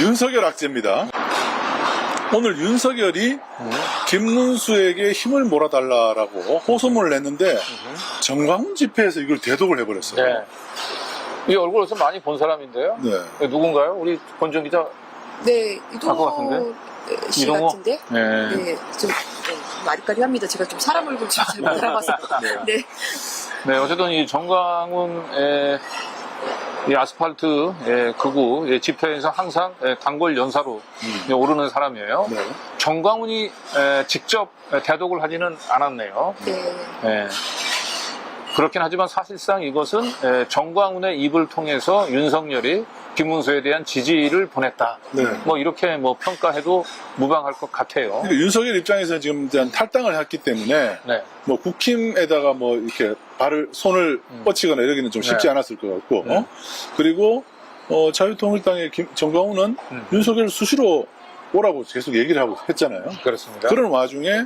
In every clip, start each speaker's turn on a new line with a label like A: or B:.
A: 윤석열 악재입니다. 오늘 윤석열이 김문수에게 힘을 몰아달라라고 호소문을 냈는데 정광훈 집회에서 이걸 대독을 해버렸어요.
B: 네. 이 얼굴에서 많이 본 사람인데요.
A: 네.
B: 누군가요? 우리 권정 기자.
C: 네,
B: 알 것 같은데?
C: 씨
B: 이동호?
C: 같은데?
B: 네.
C: 네, 좀 아리까리합니다. 제가 좀 사람 얼굴 잘 못 알아봐서. 네.
B: 네, 어쨌든 이 정광훈의 이 아스팔트 극우 집회에서 항상 단골 연사로 오르는 사람이에요.
A: 네.
B: 정광훈이 직접 대독을 하지는 않았네요.
C: 네.
B: 예. 그렇긴 하지만 사실상 이것은 정광훈의 입을 통해서 윤석열이 김문수에 대한 지지를 보냈다.
A: 네.
B: 뭐 이렇게 뭐 평가해도 무방할 것 같아요.
A: 그러니까 윤석열 입장에서는 지금 대한 탈당을 했기 때문에
B: 네.
A: 뭐 국힘에다가 뭐 이렇게 손을 뻗치거나 이러기는 좀 쉽지
B: 네.
A: 않았을 것 같고
B: 네.
A: 그리고 자유통일당의 정광훈은 윤석열 수시로 오라고 계속 얘기를 하고 했잖아요.
B: 그렇습니다.
A: 그런 와중에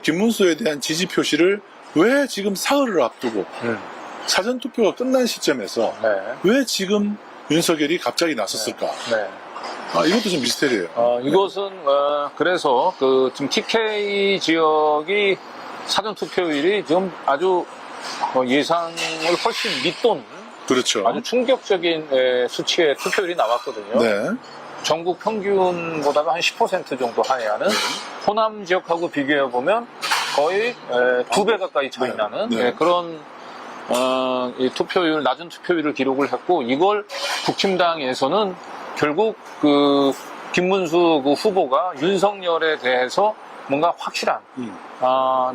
A: 김문수에 대한 지지 표시를 왜 지금 사흘을 앞두고 사전투표가 끝난 시점에서
B: 네.
A: 왜 지금 윤석열이 갑자기 나섰을까?
B: 네.
A: 이것도 좀 미스테리예요.
B: 이것은 그래서 그 지금 TK 지역이 사전 투표율이 지금 아주 예상을 훨씬 밑돈
A: 그렇죠.
B: 아주 충격적인 수치의 투표율이 나왔거든요.
A: 네.
B: 전국 평균보다는 한 10% 정도 하회하는 호남 지역하고 비교해 보면 거의 2배 가까이 차이 나는
A: 네.
B: 그런 이 투표율 낮은 투표율을 기록을 했고 이걸 국힘당에서는 결국 그 김문수 그 후보가 윤석열에 대해서 뭔가 확실한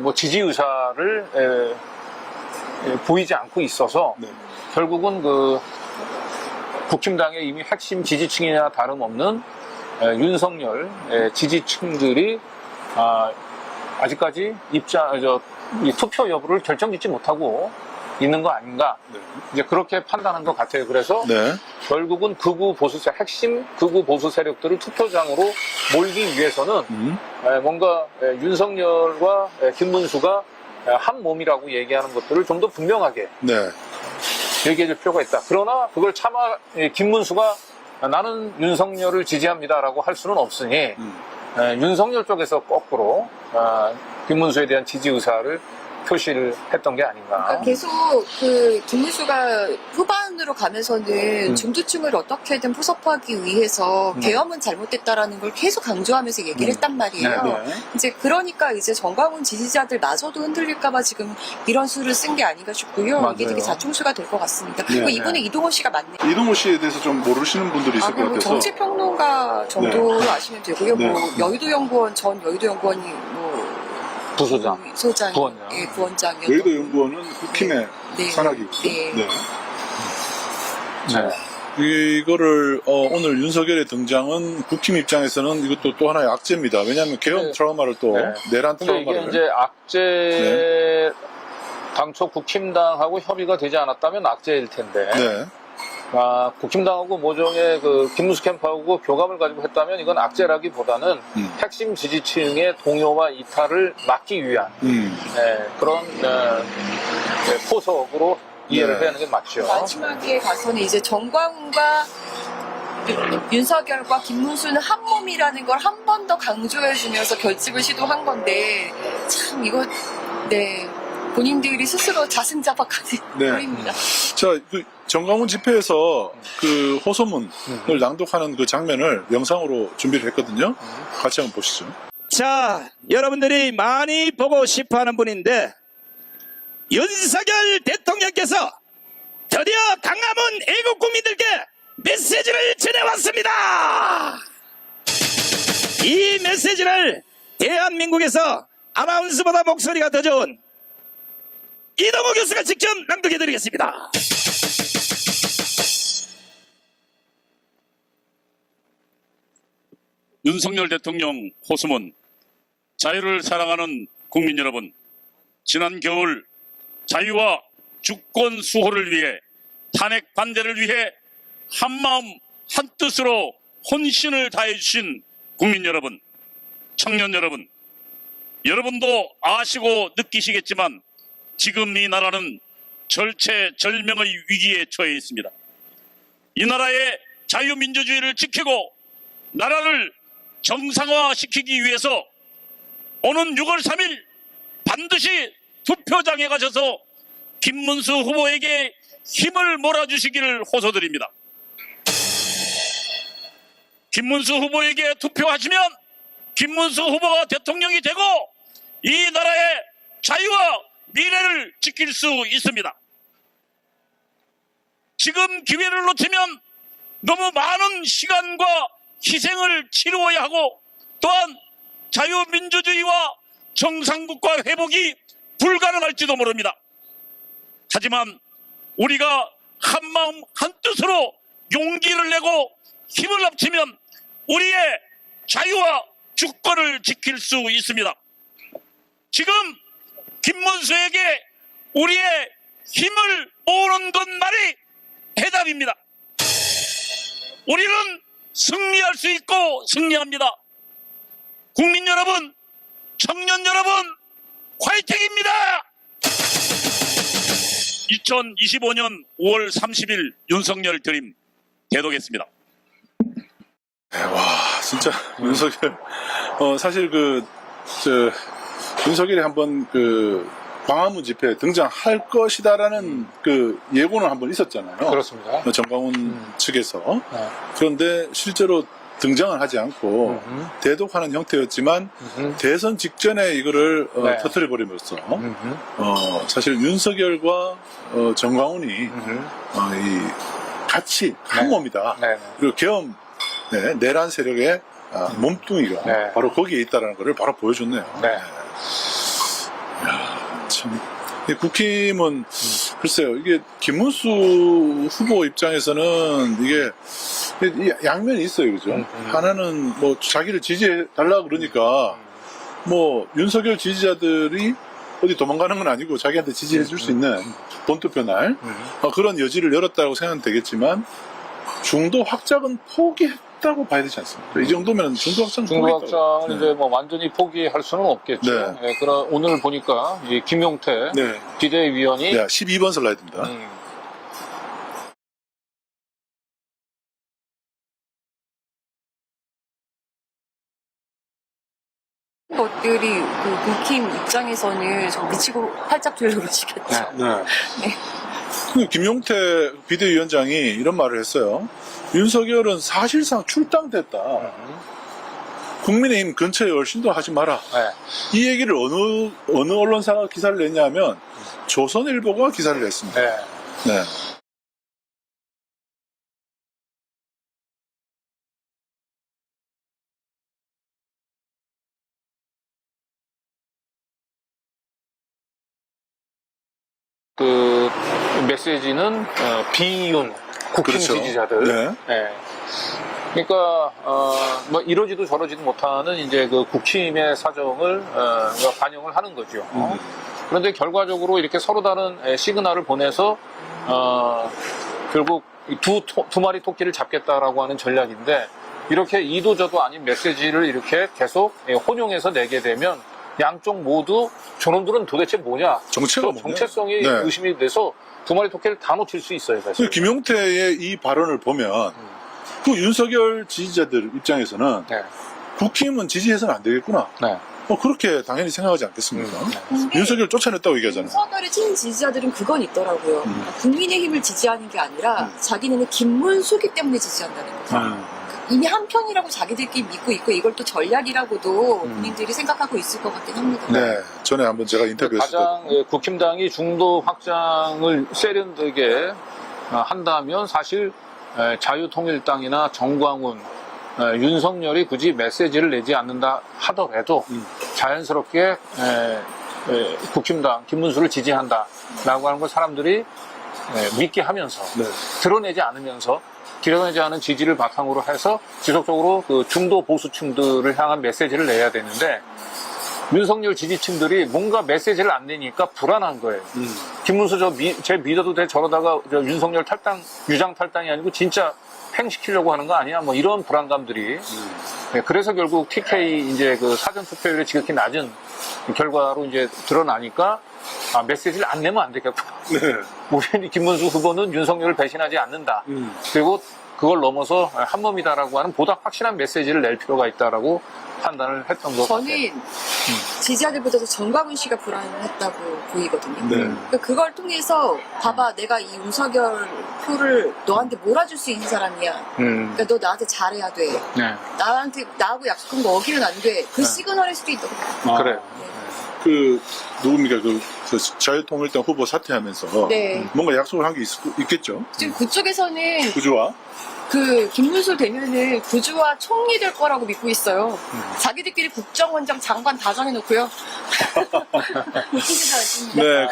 B: 뭐 지지 의사를 보이지 않고 있어서
A: 네.
B: 결국은 그 국힘당의 이미 핵심 지지층이나 다름없는 윤석열 지지층들이 아직까지 이 투표 여부를 결정짓지 못하고 있는 거 아닌가
A: 네.
B: 이제 그렇게 판단한 것 같아요. 그래서
A: 네. 결국은
B: 핵심 극우 보수 세력들을 투표장으로 몰기 위해서는 뭔가 윤석열과 김문수가 한 몸이라고 얘기하는 것들을 좀 더 분명하게
A: 네.
B: 얘기해 줄 필요가 있다. 그러나 그걸 차마 김문수가 나는 윤석열을 지지합니다라고 할 수는 없으니 윤석열 쪽에서 거꾸로 김문수에 대한 지지 의사를 표시를 했던 게 아닌가.
C: 그러니까 계속 그 김문수가 후반으로 가면서는 중도층을 어떻게든 포섭하기 위해서 계엄은 잘못됐다라는 걸 계속 강조하면서 얘기를 했단 말이에요.
A: 네.
C: 이제 그러니까 이제 정광훈 지지자들마저도 흔들릴까봐 지금 이런 수를 쓴 게 아닌가 싶고요.
B: 맞아요.
C: 이게 되게 자충수가 될 것 같습니다. 그리고
A: 네.
C: 이분은 이동호 씨가 맞네요.
A: 이동호 씨에 대해서 좀 모르시는 분들이 있을 것
C: 뭐
A: 같아서.
C: 정치평론가 정도로 아시면 되고요.
A: 네.
C: 뭐 여의도연구원 전 여의도연구원이 뭐
B: 부소장.
C: 소장,
B: 부원장.
C: 예, 부원장이었던.
A: 여의도 연구원은 국힘의
C: 네.
A: 산하기고.
C: 네.
A: 네.
B: 네.
A: 이거를 오늘 윤석열의 등장은 국힘 입장에서는 이것도 또 하나의 악재입니다. 왜냐하면 개헌
B: 네.
A: 트라우마를 또
B: 네.
A: 내란
B: 근데 이게
A: 트라우마를.
B: 이제 악재 당초 국힘당하고 협의가 되지 않았다면 악재일 텐데
A: 네.
B: 국힘당하고 모종의 그 김문수 캠프하고 교감을 가지고 했다면 이건 악재라기보다는 핵심 지지층의 동요와 이탈을 막기 위한 그런 포석으로 이해를
A: 네.
B: 해야 하는 게 맞죠.
C: 마지막에 가서는 이제 정광훈과 윤석열과 김문수는 한 몸이라는 걸 한 번 더 강조해주면서 결집을 시도한 건데 참 이거 본인들이 스스로 자승자박하는
A: 네.
C: 꼴입니다.
A: 자, 그 정광훈 집회에서 그 호소문을 낭독하는 그 장면을 영상으로 준비를 했거든요. 같이 한번 보시죠.
D: 자, 여러분들이 많이 보고 싶어 하는 분인데, 윤석열 대통령께서 드디어 강화문 애국 국민들께 메시지를 전해왔습니다! 이 메시지를 대한민국에서 아나운서보다 목소리가 더 좋은 이동호 교수가 직접 낭독해드리겠습니다.
E: 윤석열 대통령 호소문. 자유를 사랑하는 국민 여러분, 지난 겨울 자유와 주권 수호를 위해, 탄핵 반대를 위해 한마음 한뜻으로 혼신을 다해주신 국민 여러분, 청년 여러분, 여러분도 아시고 느끼시겠지만 지금 이 나라는 절체절명의 위기에 처해 있습니다. 이 나라의 자유민주주의를 지키고 나라를 정상화시키기 위해서 오는 6월 3일 반드시 투표장에 가셔서 김문수 후보에게 힘을 몰아주시기를 호소드립니다. 김문수 후보에게 투표하시면 김문수 후보가 대통령이 되고 이 나라의 자유와 미래를 지킬 수 있습니다. 지금 기회를 놓치면 너무 많은 시간과 희생을 치루어야 하고 또한 자유민주주의와 정상국가 회복이 불가능할지도 모릅니다. 하지만 우리가 한마음 한뜻으로 용기를 내고 힘을 합치면 우리의 자유와 주권을 지킬 수 있습니다. 지금 김문수에게 우리의 힘을 모으는 것만이 해답입니다. 우리는 승리할 수 있고 승리합니다. 국민 여러분, 청년 여러분, 화이팅입니다! 2025년 5월 30일 윤석열 드림 개독했습니다.
A: 와, 진짜 윤석열. 사실 윤석열이 한번 광화문 집회에 등장할 것이다라는 예고는 한번 있었잖아요.
B: 그렇습니다.
A: 정광훈 측에서.
B: 네.
A: 그런데 실제로 등장을 하지 않고 대독하는 형태였지만 대선 직전에 이거를
B: 네.
A: 터뜨려버리면서 사실 윤석열과 정광훈이 같이 한 몸이다.
B: 네.
A: 그리고 계엄 내란 세력의 몸뚱이가
B: 네.
A: 바로 거기에 있다는 것을 바로 보여줬네요.
B: 네.
A: 이야, 참. 이 국힘은 글쎄요, 이게 김문수 후보 입장에서는 이게 양면이 있어요, 그죠? 하나는 뭐 자기를 지지해 달라 그러니까 뭐 윤석열 지지자들이 어디 도망가는 건 아니고 자기한테 지지해 줄 수 있는 본투표 날 그런 여지를 열었다고 생각은 되겠지만 중도 확장은 포기했다고 봐야 되지 않습니까? 이 정도면 중도 확장
B: 중도
A: 포기했다고.
B: 확장을 이제 뭐 완전히 포기할 수는 없겠죠.
A: 네.
B: 예, 그러나 오늘 보니까 이 김용태
A: 네.
B: 비대위원이
A: 네, 12번 슬라이드입니다.
C: 것들이 국힘 입장에서는 좀 미치고 팔짝 졸려보시겠죠.
A: 네. 김용태 비대위원장이 이런 말을 했어요. 윤석열은 사실상 출당됐다. 국민의힘 근처에 얼씬도 하지 마라.
B: 네.
A: 이 얘기를 어느 언론사가 기사를 냈냐면 조선일보가 기사를 냈습니다.
B: 네.
A: 네.
B: 그 메시지는 비윤 국힘
A: 그렇죠.
B: 지지자들.
A: 네.
B: 네. 그러니까 뭐 이러지도 저러지도 못하는 이제 그 국힘의 사정을 반영을 하는 거죠. 그런데 결과적으로 이렇게 서로 다른 시그널을 보내서 결국 두 마리 토끼를 잡겠다라고 하는 전략인데 이렇게 이도저도 아닌 메시지를 이렇게 계속 혼용해서 내게 되면 양쪽 모두 저놈들은 도대체 뭐냐?
A: 정체가 뭐냐?
B: 정체성이
A: 네.
B: 의심이 돼서 두 마리 토끼를 다 놓칠 수 있어요. 사실.
A: 김용태의 이 발언을 보면 그 윤석열 지지자들 입장에서는
B: 네.
A: 국힘은 지지해서는 안 되겠구나.
B: 네.
A: 그렇게 당연히 생각하지 않겠습니까? 윤석열 쫓아냈다고 얘기하잖아요.
C: 윤석열의 친 지지자들은 그건 있더라고요. 그러니까 국민의힘을 지지하는 게 아니라 자기네는 김문수기 때문에 지지한다는 거죠. 이미 한편이라고 자기들끼리 믿고 있고 이걸 또 전략이라고도 본인들이 생각하고 있을 것 같긴 합니다.
A: 네, 전에 한번 제가 인터뷰했을 때
B: 가장 국힘당이 중도 확장을 세련되게 한다면 사실 자유통일당이나 정광훈, 윤석열이 굳이 메시지를 내지 않는다 하더라도 자연스럽게 국힘당 김문수를 지지한다라고 하는 걸 사람들이 믿게 하면서 드러내지 않은 지지를 바탕으로 해서 지속적으로 그 중도 보수층들을 향한 메시지를 내야 되는데 윤석열 지지층들이 뭔가 메시지를 안 내니까 불안한 거예요. 김문수 쟤 믿어도 돼 저러다가 윤석열 유장 탈당이 아니고 진짜 팽시키려고 하는 거 아니야? 뭐 이런 불안감들이 그래서 결국 TK 이제 그 사전 투표율이 지극히 낮은 결과로 이제 드러나니까 메시지를 안 내면 안 되겠구나. 우리 김문수 후보는 윤석열을 배신하지 않는다. 그리고 그걸 넘어서 한 몸이다라고 하는 보다 확실한 메시지를 낼 필요가 있다라고 판단을 했던 것 같아요.
C: 저는 지지자들보다도 정광훈 씨가 불안했다고 보이거든요.
A: 네.
C: 그러니까 그걸 통해서 봐봐, 내가 이 윤석열 표를 너한테 몰아줄 수 있는 사람이야. 그러니까 너 나한테 잘해야 돼.
B: 네.
C: 나하고 약속한 거 어기면 안 돼. 그 시그널일 수도 있다고 봐요.
B: 그래요.
A: 그 누굽니까 그 자유통일당 후보 사퇴하면서
C: 네.
A: 뭔가 약속을 한 게 있겠죠.
C: 지금 그쪽에서는
A: 구주와
C: 그 김문수 되면은 구주와 총리 될 거라고 믿고 있어요. 자기들끼리 국정원장 장관 다 정해놓고요.
A: 네,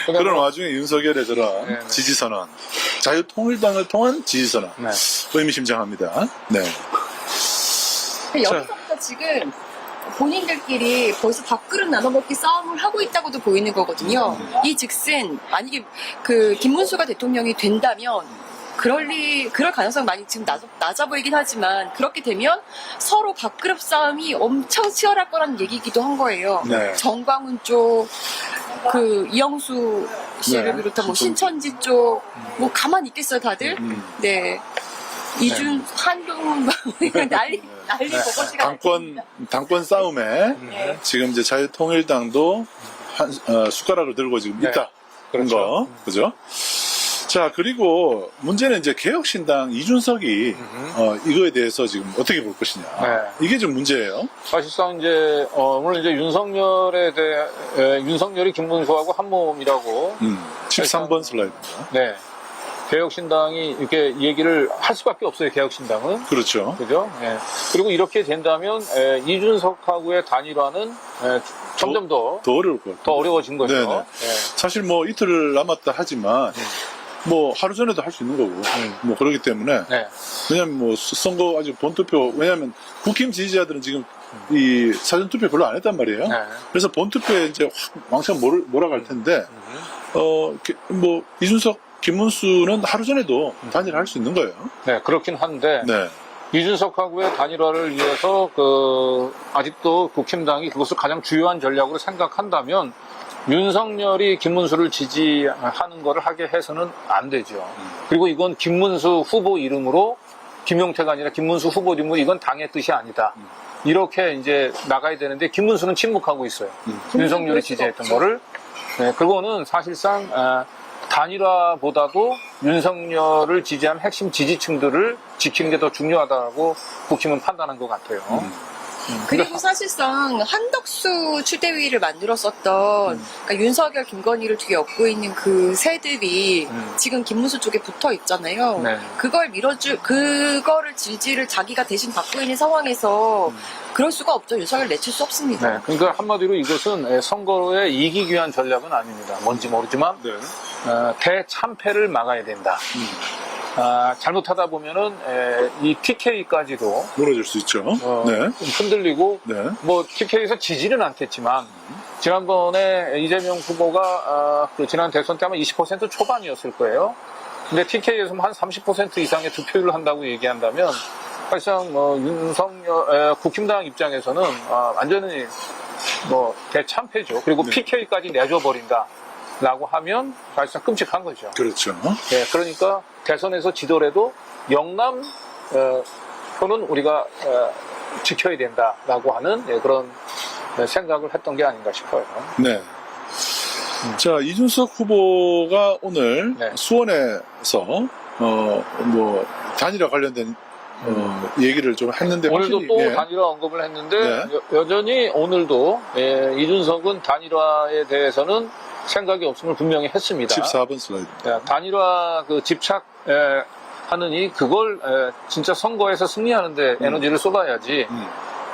A: 그런
B: 뭐,
A: 와중에 윤석열의 저런
B: 네, 네.
A: 지지선언, 자유통일당을 통한 지지선언
B: 네.
A: 의미심장합니다. 네.
C: 여기서부터 지금 본인들끼리 벌써 밥그릇 나눠먹기 싸움을 하고 있다고도 보이는 거거든요. 이 즉슨 만약에 그 김문수가 대통령이 된다면 그럴 가능성 많이 지금 낮아 보이긴 하지만 그렇게 되면 서로 밥그릇 싸움이 엄청 치열할 거라는 얘기이기도 한 거예요.
A: 네.
C: 정광훈 쪽, 그 이영수 씨를
A: 네.
C: 비롯한 뭐 신천지 쪽, 뭐 가만히 있겠어요 다들? 네. 이준, 한동훈, 난리 버거지가
A: 당권 싸움에
C: 네.
A: 지금 이제 자유통일당도 숟가락을 들고 지금
B: 네.
A: 있다. 그런
B: 그렇죠.
A: 거. 그죠? 자, 그리고 문제는 이제 개혁신당 이준석이 이거에 대해서 지금 어떻게 볼 것이냐.
B: 네.
A: 이게 좀 문제예요.
B: 사실상 이제 물론 이제 윤석열에 대해 윤석열이 김문수하고 한 몸이라고
A: 13번 슬라이드입니다.
B: 네. 개혁신당이 이렇게 얘기를 할 수밖에 없어요. 개혁신당은.
A: 그렇죠.
B: 그죠? 예. 그리고 이렇게 된다면 이준석하고의 단일화는 점점 더
A: 어려울 것 같아요.
B: 더 어려워진 거죠.
A: 네네.
B: 예.
A: 사실 뭐 이틀 남았다 하지만 뭐 하루 전에도 할 수 있는 거고 뭐 그렇기 때문에
B: 네.
A: 왜냐면 뭐 선거 아직 본투표 왜냐면 국힘 지지자들은 지금 이 사전투표 별로 안 했단 말이에요.
B: 네.
A: 그래서 본투표에 이제 확 왕창 몰아갈 텐데 뭐 이준석 김문수는 하루 전에도 단일화 할 수 있는 거예요.
B: 네, 그렇긴 한데
A: 네.
B: 이준석하고의 단일화를 위해서 아직도 국힘당이 그것을 가장 주요한 전략으로 생각한다면 윤석열이 김문수를 지지하는 것을 하게 해서는 안 되죠. 그리고 이건 김문수 후보 이름으로 김용태가 아니라 김문수 후보 이름으로 이건 당의 뜻이 아니다. 이렇게 이제 나가야 되는데 김문수는 침묵하고 있어요. 윤석열이 지지했던 거를. 네, 그거는 사실상 단일화보다도 윤석열을 지지한 핵심 지지층들을 지키는 게 더 중요하다고 국힘은 판단한 것 같아요.
C: 그리고 사실상 한덕수 추대위를 만들었었던 그러니까 윤석열, 김건희를 뒤에 업고 있는 그 새들이 지금 김문수 쪽에 붙어 있잖아요.
B: 네.
C: 그거를 지지를 자기가 대신 받고 있는 상황에서 그럴 수가 없죠. 윤석열 내칠 수 없습니다.
B: 네, 그러니까 한마디로 이것은 선거에 이기기 위한 전략은 아닙니다. 뭔지 모르지만
A: 네.
B: 대참패를 막아야 된다. 잘못하다 보면은 이 TK까지도
A: 무너질 수 있죠. 네.
B: 좀 흔들리고
A: 네.
B: 뭐 TK에서 지지는 않겠지만 지난번에 이재명 후보가 그 지난 대선 때 아마 20% 초반이었을 거예요. 근데 TK에서 한 30% 이상의 득표율을 한다고 얘기한다면 사실상 윤석열 국힘당 입장에서는 완전히 대참패죠. 그리고
A: 네.
B: PK까지 내줘 버린다라고 하면 사실상 끔찍한 거죠.
A: 그렇죠.
B: 네, 그러니까 대선에서 지더라도 영남 표는 우리가 지켜야 된다라고 하는 그런 생각을 했던 게 아닌가 싶어요.
A: 네. 자, 이준석 후보가 오늘
B: 네.
A: 수원에서 뭐 단일화 관련된 얘기를 좀 했는데
B: 오늘도
A: 확실히,
B: 또
A: 예.
B: 단일화 언급을 했는데
A: 네.
B: 여전히 오늘도 이준석은 단일화에 대해서는 생각이 없음을 분명히 했습니다.
A: 14번 슬라이드.
B: 단일화 집착하느니 그걸 진짜 선거에서 승리하는데 에너지를 쏟아야지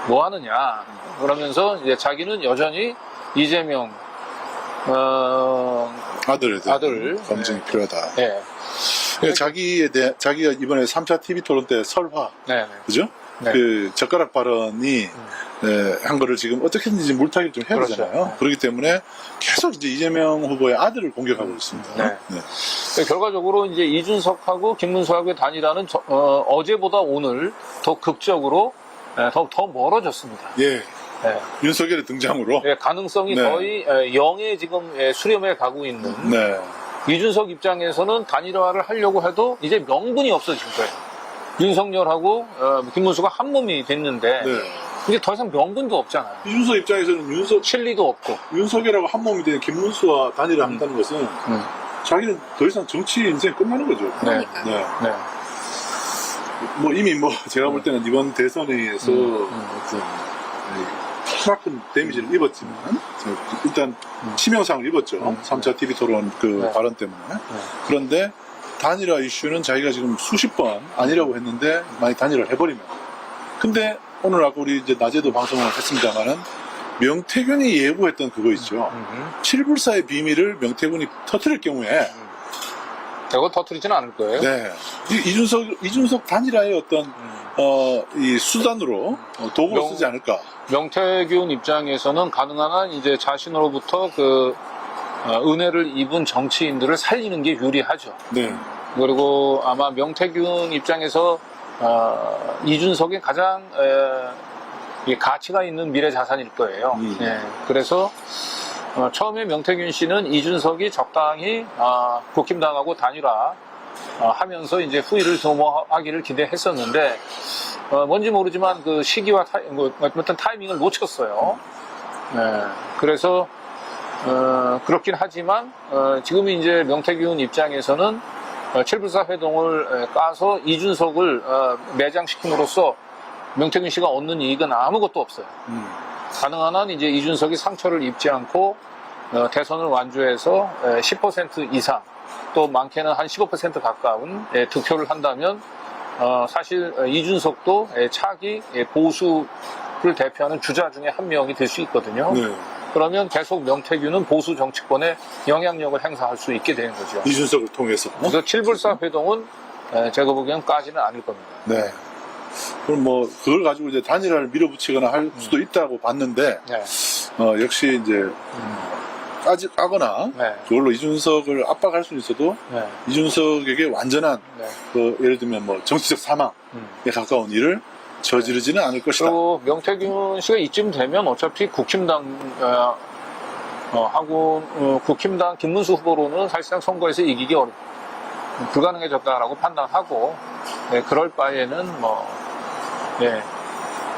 B: 뭐 하느냐 그러면서 이제 자기는 여전히 이재명
A: 아들 검증이
B: 네.
A: 필요하다.
B: 네.
A: 그러니까 자기가 이번에 3차 TV 토론 때 설화,
B: 네.
A: 그죠?
B: 네.
A: 그 젓가락 발언이 한 거를 지금 어떻게든지 물타기를 좀 해야
B: 그렇죠.
A: 되잖아요.
B: 네.
A: 그렇기 때문에 계속 이제 이재명 후보의 아들을 공격하고 있습니다.
B: 네. 결과적으로 이제 이준석하고 김문수하고의 단일화는 어제보다 오늘 더 극적으로 더 멀어졌습니다.
A: 예.
B: 네.
A: 윤석열의 등장으로.
B: 가능성이
A: 네.
B: 거의 0에 지금 수렴해 가고 있는
A: 네.
B: 이준석 입장에서는 단일화를 하려고 해도 이제 명분이 없어질 거예요. 윤석열하고 김문수가 한 몸이 됐는데
A: 네.
B: 이제 더 이상 명분도 없잖아요.
A: 이준석 입장에서는
B: 실리도 없고.
A: 윤석열하고 한 몸이 된 김문수와 단일을 한다는 것은 자기는 더 이상 정치 인생 끝나는 거죠.
B: 네.
C: 그러니까.
A: 네.
B: 네.
A: 뭐 이미 뭐 제가 볼 때는 이번 대선에 의해서 크나큰 데미지를 입었지만 일단 치명상을 입었죠. 3차 TV 토론 그
B: 네.
A: 발언 때문에. 그런데 단일화 이슈는 자기가 지금 수십 번 아니라고 했는데 만약 단일화를 해버리면. 근데 오늘 아까 우리 이제 낮에도 방송을 했습니다만은 명태균이 예고했던 그거 있죠. 7불사의 비밀을 명태균이 터뜨릴 경우에
B: 저거 터뜨리지는 않을 거예요.
A: 네. 이준석 단일화의 어떤 이 수단으로 도구를 쓰지 않을까.
B: 명태균 입장에서는 가능한 한 이제 자신으로부터 그 은혜를 입은 정치인들을 살리는 게 유리하죠.
A: 네.
B: 그리고 아마 명태균 입장에서 이준석이 가장 이 가치가 있는 미래 자산일 거예요. 예, 그래서 처음에 명태균 씨는 이준석이 적당히 국힘당하고 단일화 하면서 이제 후위를 도모하기를 기대했었는데 뭔지 모르지만 그 시기와 어떤 타이밍을 놓쳤어요. 예, 그래서 그렇긴 하지만 지금 이제 명태균 입장에서는 7불사 회동을 까서 이준석을 매장시킴으로써 명태균 씨가 얻는 이익은 아무것도 없어요. 가능한 한 이제 이준석이 상처를 입지 않고 대선을 완주해서 10% 이상 또 많게는 한 15% 가까운 득표를 한다면 사실 이준석도 차기 보수를 대표하는 주자 중에 한 명이 될 수 있거든요.
A: 네.
B: 그러면 계속 명태균은 보수 정치권에 영향력을 행사할 수 있게 되는 거죠.
A: 이준석을 통해서.
B: 그래서 7불사 회동은 제가 보기엔 까지는 않을 겁니다.
A: 네. 그럼 뭐 그걸 가지고 이제 단일화를 밀어붙이거나 할 수도 있다고 봤는데
B: 네.
A: 역시 이제 까거나
B: 네.
A: 그걸로 이준석을 압박할 수는 있어도
B: 네.
A: 이준석에게 완전한
B: 네.
A: 그 예를 들면 뭐 정치적 사망에 가까운 일을 저지르지는 않을 것이다.
B: 그리고 명태균 씨가 이쯤 되면 어차피 국힘당 하고 국힘당 김문수 후보로는 사실상 선거에서 이기기 불가능해졌다라고 판단하고 그럴 바에는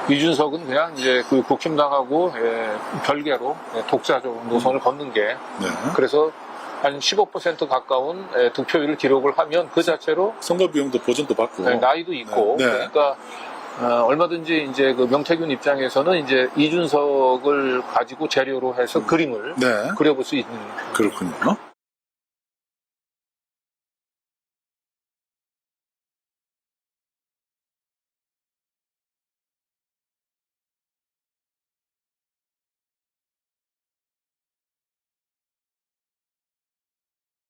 B: 이준석은 그냥 이제 그 국힘당하고 별개로 독자적 노선을 걷는 게
A: 네.
B: 그래서 한 15% 가까운 득표율을 기록을 하면 그 자체로
A: 선거 비용도 보전도 받고.
B: 나이도 있고
A: 네.
B: 그러니까 얼마든지 이제 그 명태균 입장에서는 이제 이준석을 가지고 재료로 해서 그림을
A: 네.
B: 그려볼 수 있는
A: 그렇군요.